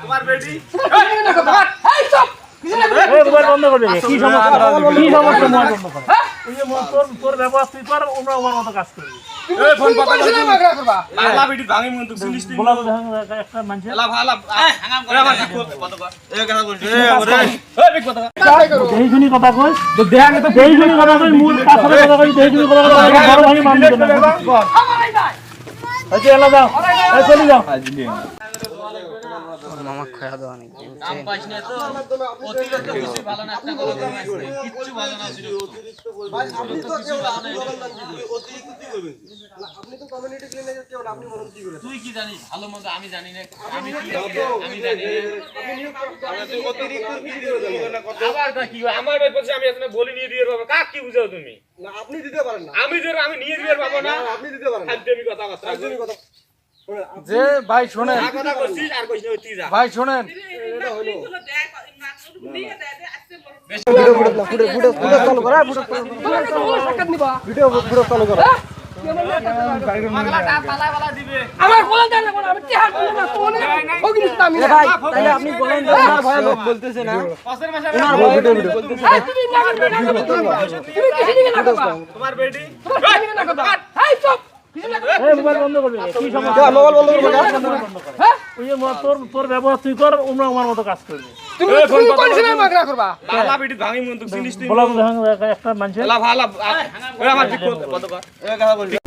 তোমার বেটি এই চুপ মোবাইল বন্ধ করে দে কি সমস্যা মোবাইল বন্ধ কর ওই যে তোর ব্যবহার তুই কর আমরা আমার মতো কাজ করবি এই ফোন পাতা কইছিস না মাগরা করবা বাংলা বেটি ভাঙি মন তো পুলিশ বলা তো একটা মানুষ এলা ভালা হাঙ্গাম করে আমার কত কর এই কথা বলছিস এই ওরে এই বিক কথা কাই করো দেই শুনি কথা কই তো দেখ তো দেই শুনি কথা কই মূল কাছে কথা কই দেই শুনি কথা কই বড় ভাই মান দিতে না আমারই ভাই আচ্ছা এলা যাও এই চলে যাও মামা খাওয়া দাওয়া নেই নাম পাইছ না তো অতিরিক্ত কিছু ভালো না একটা কথা কিচ্ছু ভালো না ছিল ভাই আপনি তো কেউ আপনি বলেন না অতিরিক্ত কি করবেন আপনি তো কমিউনিটি ক্লিনিকের কেউ আপনি বলেন কি করেন তুই কি জানিস ভালো মন্দ আমি জানি না আমি কি আমি জানি না তুই অতিরিক্ত কি দিবে না কথা আবার কি আমার ভাই বলছে আমি এখানে বলি নিয়ে দিয়ে বাবা কাক কি বুঝাও তুমি না আপনি দিতে পারেন না আমি নিয়ে দিয়ে বাবা না আপনি দিতে পারেন না একদমই কথা কথা একদমই কথা যে ভাই শুনেন যা কথা করছিস আর কইছ না তুই যা ভাই শুনেন এটা হলো ভিডিও সাক্ষাৎ নিবা ভিডিও চালু করো পাগলা টা পালা পালা দিবে আমার বলেন দেন না আমি টিহার বলি না কোনে ওগিস না আমি ভাই তাহলে আপনি বলেন যে ওনার ভয়ে লোক বলতেছে না পাশের মাসে ওনার ভয়ে লোক বলতেছে এই তুমি না তুমি কি দিকে না করবা তোমার বেটি তুমি দিকে না করবা এই চুপ এই মোবাইল বন্ধ করে দে কি সমস্যা মোবাইল বন্ধ করবে না হ্যাঁ ওই যে তোর ব্যবহার তুই কর আমরা আমার মতো কাজ করবি তুমি কইছিস না মাগরা করবা বাংলা বেটি ভাঙি মন তো জিনিস তুই বলা তো একটা মানুষ এলা ভালা আমার কত কর এই কথা বলছিস